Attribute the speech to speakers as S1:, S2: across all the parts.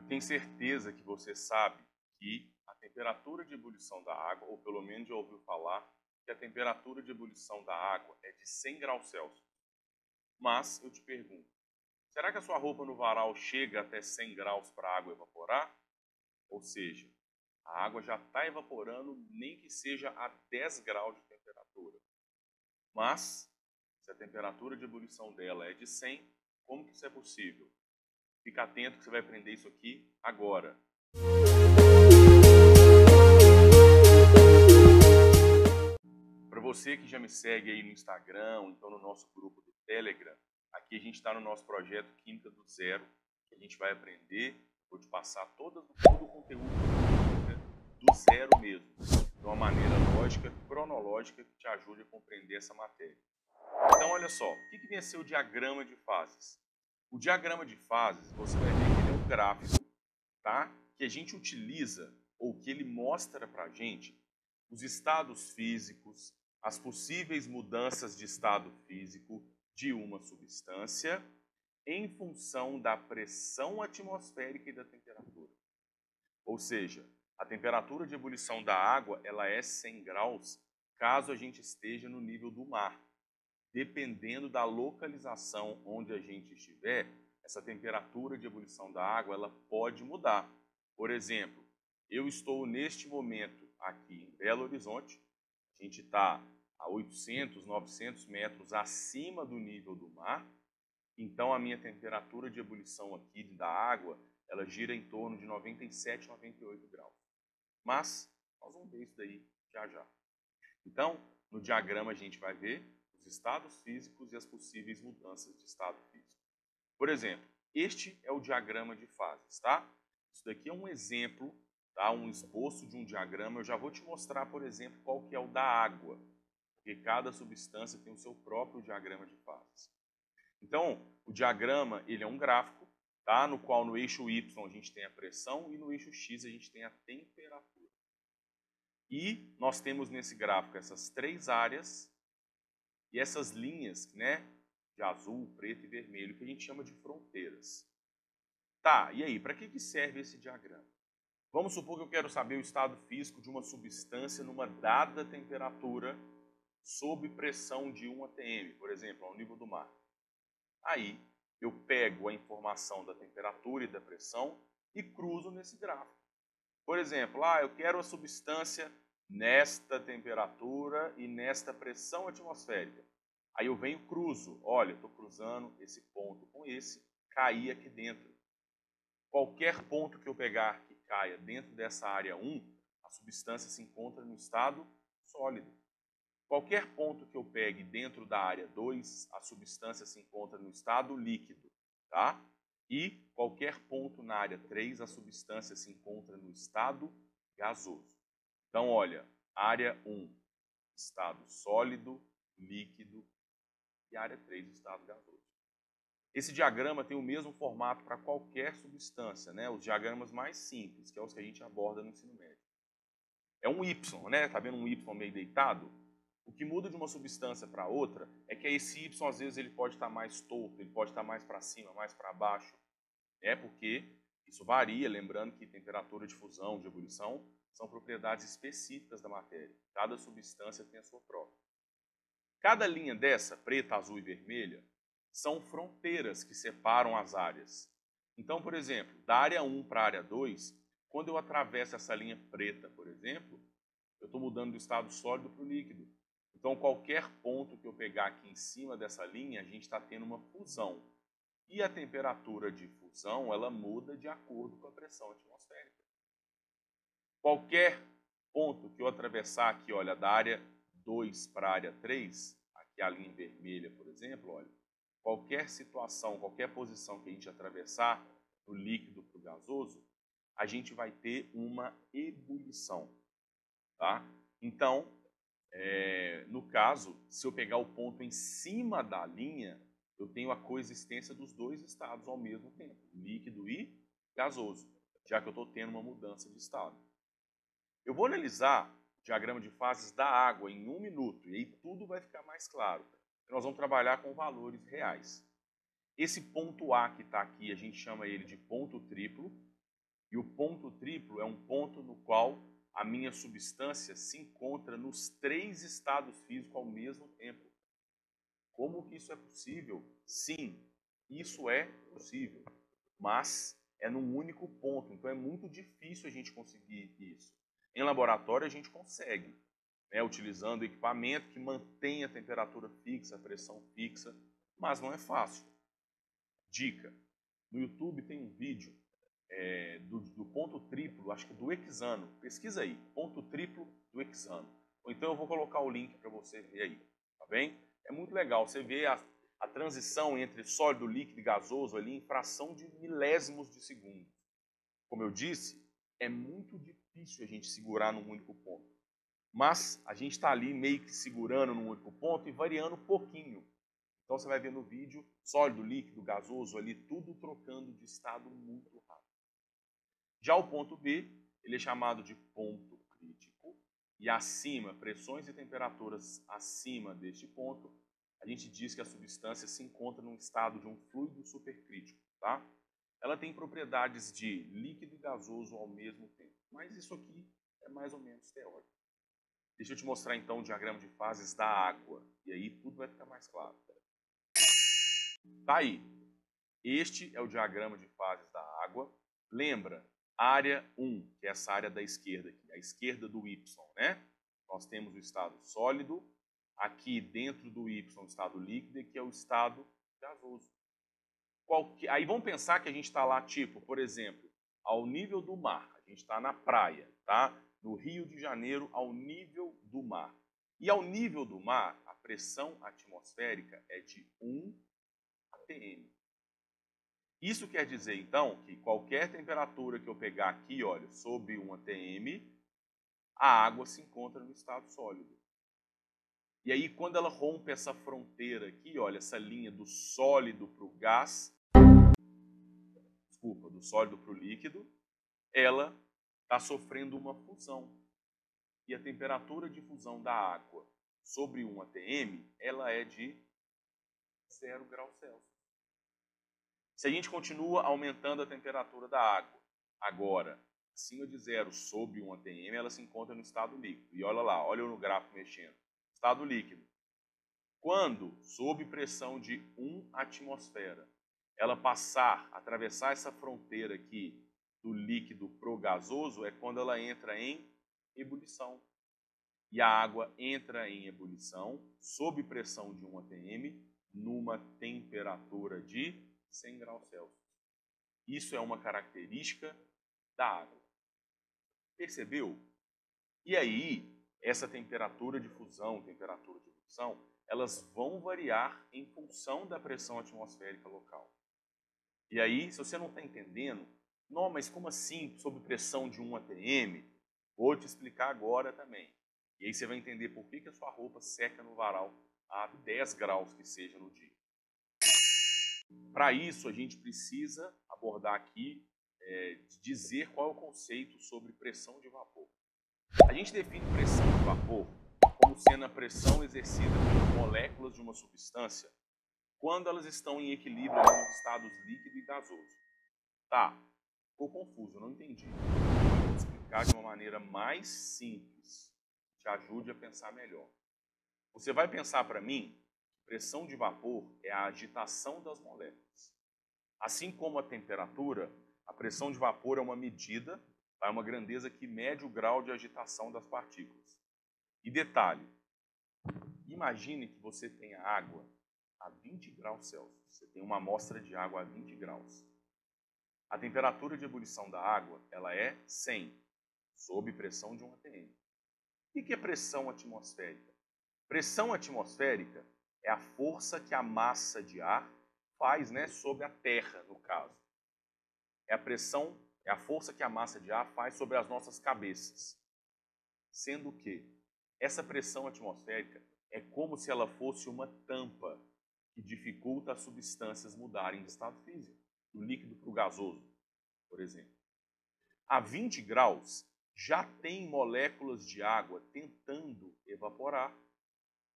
S1: tenho certeza que você sabe que a temperatura de ebulição da água, ou pelo menos já ouviu falar, que a temperatura de ebulição da água é de 100 graus Celsius. Mas eu te pergunto, será que a sua roupa no varal chega até 100 graus para a água evaporar? Ou seja, a água já está evaporando, nem que seja a 10 graus de temperatura. Mas, se a temperatura de ebulição dela é de 100, como que isso é possível? Fica atento que você vai aprender isso aqui agora. Para você que já me segue aí no Instagram, ou então no nosso grupo do Telegram, aqui a gente está no nosso projeto Química do Zero, que a gente vai aprender, vou te passar todo o conteúdo de química do zero mesmo, de uma maneira lógica, cronológica, que te ajude a compreender essa matéria. Então, olha só, o que vem a ser o diagrama de fases? O diagrama de fases, você vai ver que ele é um gráfico, tá? Que a gente utiliza, ou que ele mostra para a gente, os estados físicos, as possíveis mudanças de estado físico de uma substância em função da pressão atmosférica e da temperatura. Ou seja, a temperatura de ebulição da água ela é 100 graus caso a gente esteja no nível do mar. Dependendo da localização onde a gente estiver, essa temperatura de ebulição da água ela pode mudar. Por exemplo, eu estou neste momento aqui em Belo Horizonte, a gente está a 800, 900 metros acima do nível do mar, então a minha temperatura de ebulição aqui da água, ela gira em torno de 97, 98 graus. Mas nós vamos ver isso daí já já. Então, no diagrama a gente vai ver os estados físicos e as possíveis mudanças de estado físico. Por exemplo, este é o diagrama de fases, tá? Isso daqui é um exemplo, tá? Um esboço de um diagrama. Eu já vou te mostrar, por exemplo, qual que é o da água, porque cada substância tem o seu próprio diagrama de fases. Então, o diagrama ele é um gráfico, tá? No qual no eixo Y a gente tem a pressão e no eixo X a gente tem a temperatura. E nós temos nesse gráfico essas três áreas e essas linhas, né, de azul, preto e vermelho, que a gente chama de fronteiras. Tá, e aí, para que serve esse diagrama? Vamos supor que eu quero saber o estado físico de uma substância numa dada temperatura sob pressão de 1 atm, por exemplo, ao nível do mar. Aí, eu pego a informação da temperatura e da pressão e cruzo nesse gráfico. Por exemplo, eu quero a substância nesta temperatura e nesta pressão atmosférica. Aí eu venho e cruzo. Olha, estou cruzando esse ponto com esse, caí aqui dentro. Qualquer ponto que eu pegar que caia dentro dessa área 1, a substância se encontra no estado sólido. Qualquer ponto que eu pegue dentro da área 2, a substância se encontra no estado líquido, tá? E qualquer ponto na área 3, a substância se encontra no estado gasoso. Então, olha, área 1, estado sólido, líquido, e área 3, estado gasoso. Esse diagrama tem o mesmo formato para qualquer substância, né? Os diagramas mais simples, que é os que a gente aborda no ensino médio. É um Y, né? Tá vendo um Y meio deitado? O que muda de uma substância para outra é que esse Y, às vezes, ele pode estar mais torto, ele pode estar mais para cima, mais para baixo. É porque isso varia, lembrando que temperatura de fusão, de ebulição, são propriedades específicas da matéria. Cada substância tem a sua própria. Cada linha dessa, preta, azul e vermelha, são fronteiras que separam as áreas. Então, por exemplo, da área 1 para a área 2, quando eu atravesso essa linha preta, por exemplo, eu estou mudando do estado sólido para o líquido. Então, qualquer ponto que eu pegar aqui em cima dessa linha, a gente está tendo uma fusão. E a temperatura de fusão, ela muda de acordo com a pressão atmosférica. Qualquer ponto que eu atravessar aqui, olha, da área 2 para a área 3, aqui a linha vermelha, por exemplo, olha, qualquer situação, qualquer posição que a gente atravessar do líquido para o gasoso, a gente vai ter uma ebulição, tá? Então, no caso, se eu pegar o ponto em cima da linha, eu tenho a coexistência dos dois estados ao mesmo tempo, líquido e gasoso, já que eu estou tendo uma mudança de estado. Eu vou analisar o diagrama de fases da água em 1 minuto, e aí tudo vai ficar mais claro. Nós vamos trabalhar com valores reais. Esse ponto A que está aqui, a gente chama ele de ponto triplo, E o ponto triplo é um ponto no qual a minha substância se encontra nos 3 estados físicos ao mesmo tempo. Como que isso é possível? Sim, isso é possível, mas é num único ponto, então é muito difícil a gente conseguir isso. Em laboratório a gente consegue, né, utilizando equipamento que mantém a temperatura fixa, a pressão fixa, mas não é fácil. Dica, no YouTube tem um vídeo do ponto triplo, acho que do hexano, pesquisa aí, ponto triplo do hexano. Ou então eu vou colocar o link para você ver aí, tá bem? É muito legal, você vê a transição entre sólido, líquido e gasoso ali em fração de milésimos de segundo. Como eu disse, é muito difícil a gente segurar num único ponto. Mas a gente está ali meio que segurando num único ponto e variando um pouquinho. Então você vai ver no vídeo, sólido, líquido, gasoso ali, tudo trocando de estado muito rápido. Já o ponto B, ele é chamado de ponto crítico, e acima, pressões e temperaturas acima deste ponto, a gente diz que a substância se encontra num estado de um fluido supercrítico, tá? Ela tem propriedades de líquido e gasoso ao mesmo tempo, mas isso aqui é mais ou menos teórico. Deixa eu te mostrar então o diagrama de fases da água, e aí tudo vai ficar mais claro. Tá aí. Este é o diagrama de fases da água. Lembra, área 1, que é essa área da esquerda aqui, a esquerda do Y, né? Nós temos o estado sólido, aqui dentro do Y o estado líquido, e aqui é o estado gasoso. Aí vamos pensar que a gente está lá, tipo, por exemplo, ao nível do mar. A gente está na praia, tá? No Rio de Janeiro, ao nível do mar. E ao nível do mar, a pressão atmosférica é de 1 atm. Isso quer dizer, então, que qualquer temperatura que eu pegar aqui, olha, sob 1 atm, a água se encontra no estado sólido. E aí, quando ela rompe essa fronteira aqui, olha, essa linha do sólido para o gás, desculpa, do sólido para o líquido, ela está sofrendo uma fusão. E a temperatura de fusão da água sobre 1 atm, ela é de 0 graus Celsius. Se a gente continua aumentando a temperatura da água, agora, acima de 0, sob 1 atm, ela se encontra no estado líquido. E olha lá, olha no gráfico mexendo. Estado líquido. Quando, sob pressão de 1 atmosfera, ela atravessar essa fronteira aqui do líquido para o gasoso, é quando ela entra em ebulição. E a água entra em ebulição, sob pressão de 1 atm, numa temperatura de 100 graus Celsius. Isso é uma característica da água. Percebeu? E aí, essa temperatura de fusão, temperatura de ebulição, elas vão variar em função da pressão atmosférica local. E aí, se você não está entendendo, não, mas como assim, sob pressão de 1 atm? Vou te explicar agora também. E aí você vai entender por que a sua roupa seca no varal a 10 graus que seja no dia. Para isso, a gente precisa abordar aqui, dizer qual é o conceito sobre pressão de vapor. A gente define pressão de vapor como sendo a pressão exercida pelas moléculas de uma substância quando elas estão em equilíbrio nos estados líquido e gasoso. Tá, ficou confuso, não entendi. Vou explicar de uma maneira mais simples, que te ajude a pensar melhor. Você vai pensar para mim, pressão de vapor é a agitação das moléculas. Assim como a temperatura, a pressão de vapor é uma medida, é uma grandeza que mede o grau de agitação das partículas. E detalhe, imagine que você tenha água a 20 graus Celsius. Você tem uma amostra de água a 20 graus. A temperatura de ebulição da água ela é 100, sob pressão de 1 atm. O que é pressão atmosférica? Pressão atmosférica é a força que a massa de ar faz, né, sobre a Terra, no caso. É a força que a massa de ar faz sobre as nossas cabeças. Sendo que essa pressão atmosférica é como se ela fosse uma tampa que dificulta as substâncias mudarem de estado físico, do líquido para o gasoso, por exemplo. A 20 graus já tem moléculas de água tentando evaporar.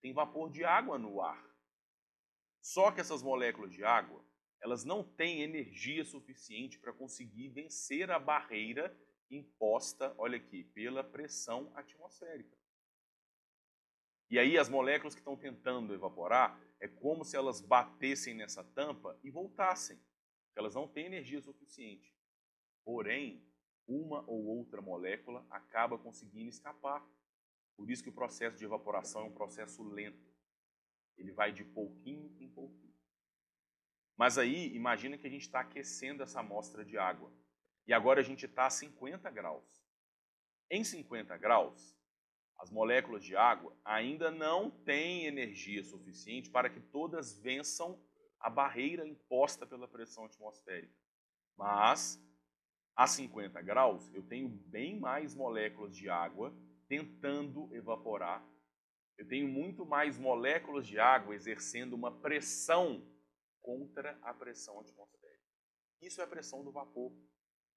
S1: Tem vapor de água no ar. Só que essas moléculas de água, elas não têm energia suficiente para conseguir vencer a barreira imposta, olha aqui, pela pressão atmosférica. E aí as moléculas que estão tentando evaporar, é como se elas batessem nessa tampa e voltassem. Elas não têm energia suficiente. Porém, uma ou outra molécula acaba conseguindo escapar. Por isso que o processo de evaporação é um processo lento. Ele vai de pouquinho em pouquinho. Mas aí, imagina que a gente está aquecendo essa amostra de água. E agora a gente está a 50 graus. Em 50 graus, as moléculas de água ainda não têm energia suficiente para que todas vençam a barreira imposta pela pressão atmosférica. Mas, a 50 graus, eu tenho bem mais moléculas de água tentando evaporar. Eu tenho muito mais moléculas de água exercendo uma pressão contra a pressão atmosférica. Isso é a pressão do vapor.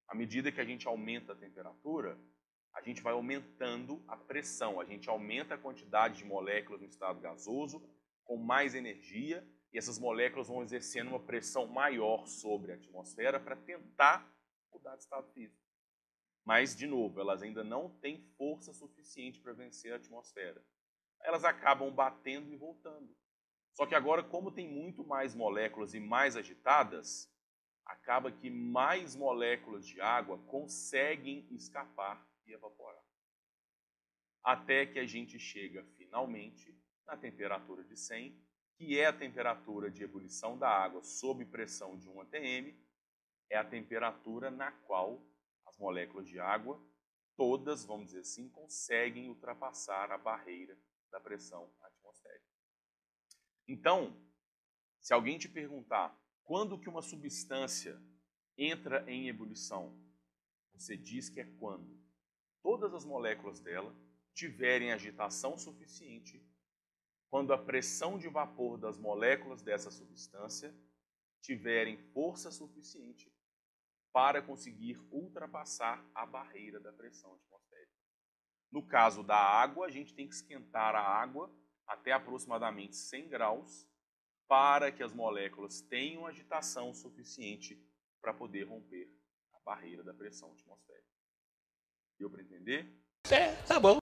S1: À medida que a gente aumenta a temperatura, a gente vai aumentando a pressão, a gente aumenta a quantidade de moléculas no estado gasoso com mais energia e essas moléculas vão exercendo uma pressão maior sobre a atmosfera para tentar mudar de estado físico. Mas, de novo, elas ainda não têm força suficiente para vencer a atmosfera. Elas acabam batendo e voltando. Só que agora, como tem muito mais moléculas e mais agitadas, acaba que mais moléculas de água conseguem escapar e evaporar. Até que a gente chega, finalmente, na temperatura de 100, que é a temperatura de ebulição da água sob pressão de 1 atm, é a temperatura na qual as moléculas de água, todas, vamos dizer assim, conseguem ultrapassar a barreira da pressão atmosférica. Então, se alguém te perguntar quando que uma substância entra em ebulição, você diz que é quando todas as moléculas dela tiverem agitação suficiente, quando a pressão de vapor das moléculas dessa substância tiverem força suficiente para conseguir ultrapassar a barreira da pressão atmosférica. No caso da água, a gente tem que esquentar a água até aproximadamente 100 graus para que as moléculas tenham agitação suficiente para poder romper a barreira da pressão atmosférica. Deu para entender?
S2: Tá bom.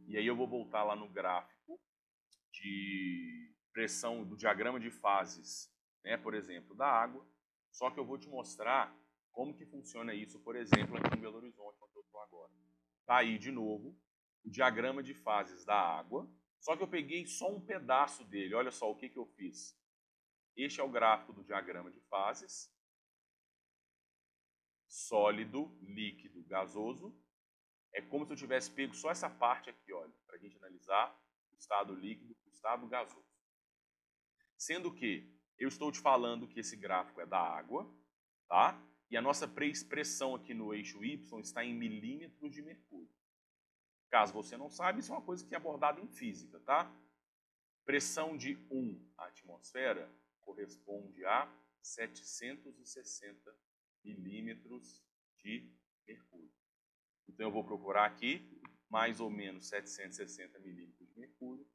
S1: E aí eu vou voltar lá no gráfico de pressão do diagrama de fases, né, por exemplo, da água, só que eu vou te mostrar como que funciona isso, por exemplo, aqui em Belo Horizonte, onde eu estou agora. Tá aí, de novo, o diagrama de fases da água, só que eu peguei só um pedaço dele. Olha só o que eu fiz. Este é o gráfico do diagrama de fases. Sólido, líquido, gasoso. É como se eu tivesse pego só essa parte aqui, olha, para a gente analisar o estado líquido e o estado gasoso. Sendo que eu estou te falando que esse gráfico é da água, tá? E a nossa pressão aqui no eixo Y está em milímetros de mercúrio. Caso você não saiba, isso é uma coisa que é abordada em física, tá? Pressão de 1 atmosfera corresponde a 760 milímetros de mercúrio. Então eu vou procurar aqui, mais ou menos 760 milímetros de mercúrio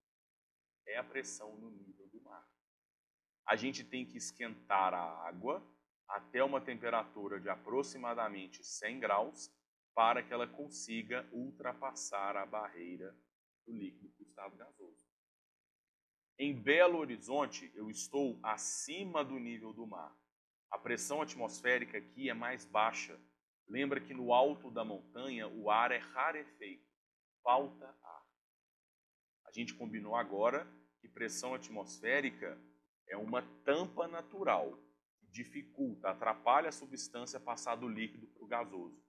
S1: é a pressão no nível do mar. A gente tem que esquentar a água até uma temperatura de aproximadamente 100 graus para que ela consiga ultrapassar a barreira do líquido para o estado gasoso. Em Belo Horizonte, eu estou acima do nível do mar. A pressão atmosférica aqui é mais baixa. Lembra que no alto da montanha o ar é rarefeito, falta ar. A gente combinou agora que pressão atmosférica é uma tampa natural que dificulta, atrapalha a substância passar do líquido para o gasoso.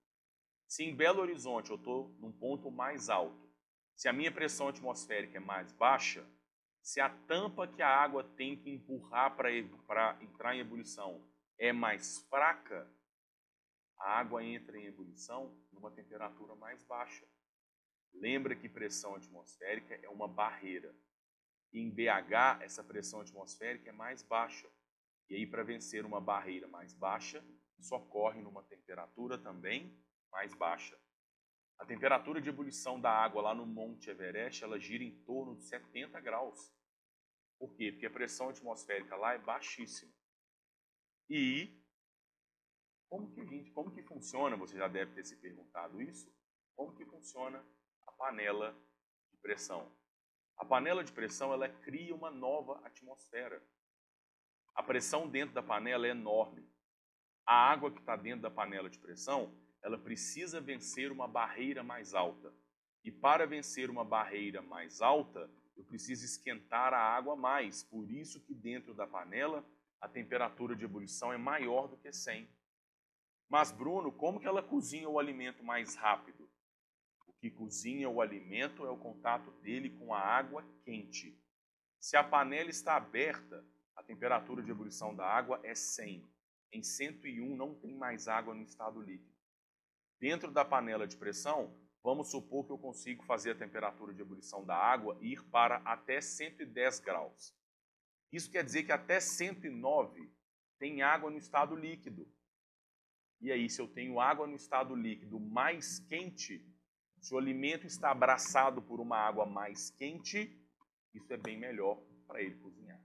S1: Se em Belo Horizonte eu estou num ponto mais alto, se a minha pressão atmosférica é mais baixa, se a tampa que a água tem que empurrar para entrar em ebulição é mais fraca, a água entra em ebulição numa temperatura mais baixa. Lembra que pressão atmosférica é uma barreira. Em BH, essa pressão atmosférica é mais baixa. E aí, para vencer uma barreira mais baixa, isso ocorre numa temperatura também mais baixa. A temperatura de ebulição da água lá no Monte Everest, ela gira em torno de 70 graus. Por quê? Porque a pressão atmosférica lá é baixíssima. E como que funciona, você já deve ter se perguntado isso, como que funciona a panela de pressão? A panela de pressão, ela cria uma nova atmosfera. A pressão dentro da panela é enorme. A água que está dentro da panela de pressão, ela precisa vencer uma barreira mais alta. E para vencer uma barreira mais alta, eu preciso esquentar a água mais. Por isso que dentro da panela, a temperatura de ebulição é maior do que 100. Mas, Bruno, como que ela cozinha o alimento mais rápido? O que cozinha o alimento é o contato dele com a água quente. Se a panela está aberta, a temperatura de ebulição da água é 100. Em 101 não tem mais água no estado líquido. Dentro da panela de pressão, vamos supor que eu consigo fazer a temperatura de ebulição da água ir para até 110 graus. Isso quer dizer que até 109 tem água no estado líquido. E aí, se eu tenho água no estado líquido mais quente, se o alimento está abraçado por uma água mais quente, isso é bem melhor para ele cozinhar.